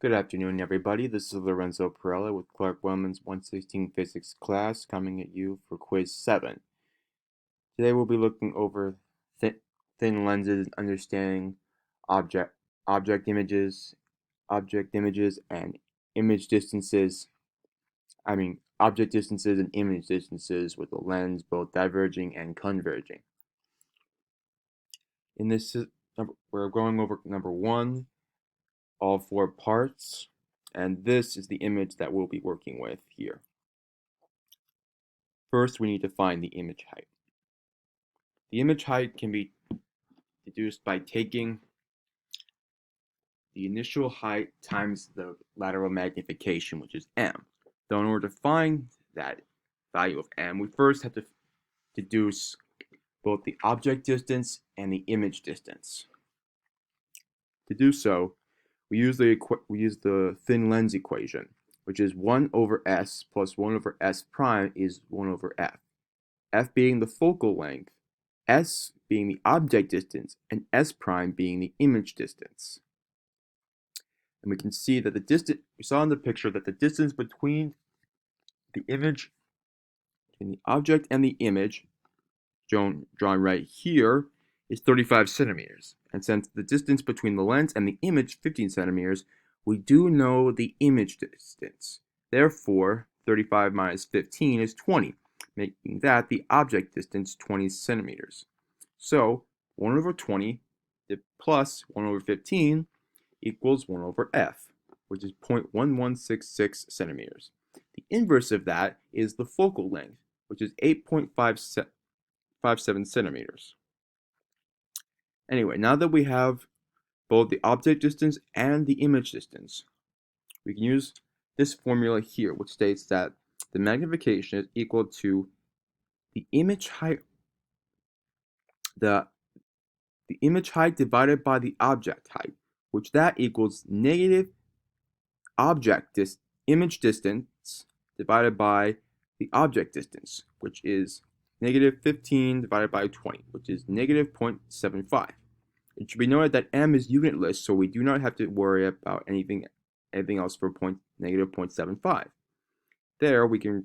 Good afternoon, everybody. This is Lorenzo Perella with Clark Wellman's 116 Physics class coming at you for Quiz 7. Today we'll be looking over thin lenses, understanding object object images, and image distances. Object distances and image distances with the lens both diverging and converging. In this, we're going over number 1, all 4 parts, and this is the image that we'll be working with here. First, we need to find the image height. The image height can be deduced by taking the initial height times the lateral magnification, which is m. Though in order to find that value of m, we first have to deduce both the object distance and the image distance. To do so, we use the thin lens equation, which is 1 over s plus 1 over s prime is 1 over f. F being the focal length, s being the object distance, and s prime being the image distance. And we can see that we saw in the picture that the distance between the object and the image, drawn right here, is 35 centimeters. And since the distance between the lens and the image, 15 centimeters, we do know the image distance. Therefore, 35 minus 15 is 20, making that the object distance 20 centimeters. So 1 over 20 plus 1 over 15 equals 1 over f, which is 0.1166 centimeters. The inverse of that is the focal length, which is 8.57 centimeters. Anyway, now that we have both the object distance and the image distance, we can use this formula here, which states that the magnification is equal to the image height divided by the object height, which that equals negative image distance divided by the object distance, which is negative 15 divided by 20, which is negative 0.75. It should be noted that m is unitless, so we do not have to worry about anything else for negative 0.75. There, we can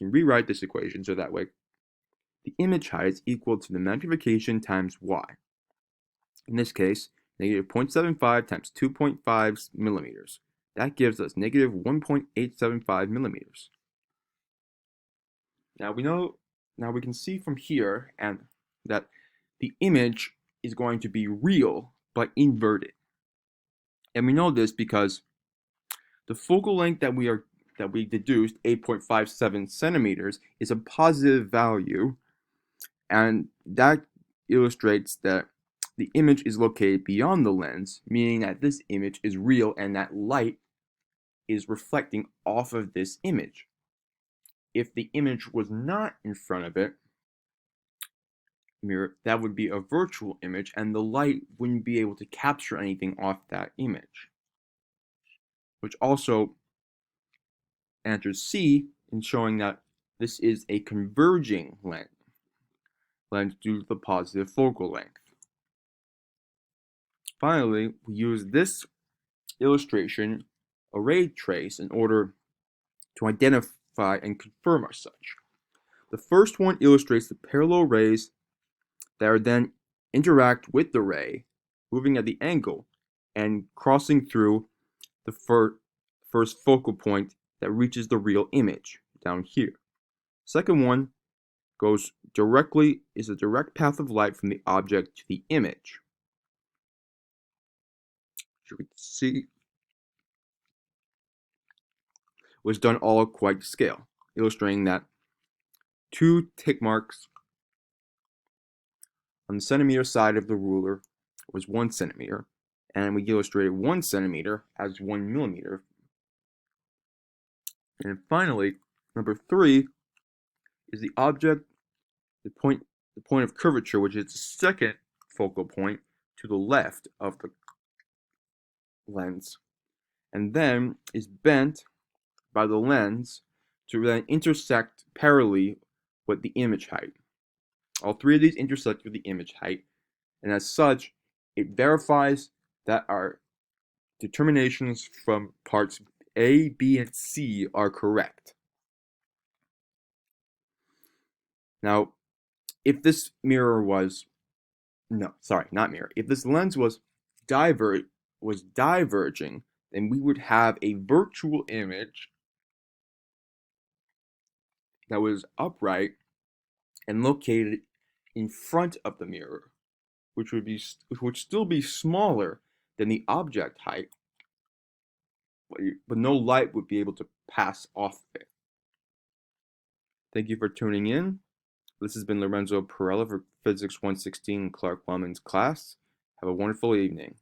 rewrite this equation so that way the image height is equal to the magnification times y. In this case, negative 0.75 times 2.5 millimeters. That gives us negative 1.875 millimeters. Now we can see from here that the image is going to be real but inverted. And we know this because the focal length that we deduced, 8.57 centimeters, is a positive value, and that illustrates that the image is located beyond the lens, meaning that this image is real and that light is reflecting off of this image. If the image was not in front of it, that would be a virtual image, and the light wouldn't be able to capture anything off that image. Which also answers C in showing that this is a converging lens due to the positive focal length. Finally, we use this illustration, a ray trace, in order to identify and confirm as such. The first one illustrates the parallel rays that are then interact with the ray, moving at the angle and crossing through the first focal point that reaches the real image down here. Second one is a direct path of light from the object to the image. Should we see was done all quite to scale, illustrating that 2 tick marks on the centimeter side of the ruler was 1 centimeter, and we illustrated 1 centimeter as 1 millimeter. And finally, number 3 is the point of curvature, which is the second focal point to the left of the lens, and then is bent by the lens to then intersect parallelly with the image height. All 3 of these intersect with the image height, and as such, it verifies that our determinations from parts A, B, and C are correct. Now, if this mirror was, no, sorry, not mirror. If this lens was diverging, then we would have a virtual image that was upright and located in front of the mirror, which would still be smaller than the object height, but no light would be able to pass off it. Thank you for tuning in. This has been Lorenzo Perella for Physics 116 Clark Wellman's class. Have a wonderful evening.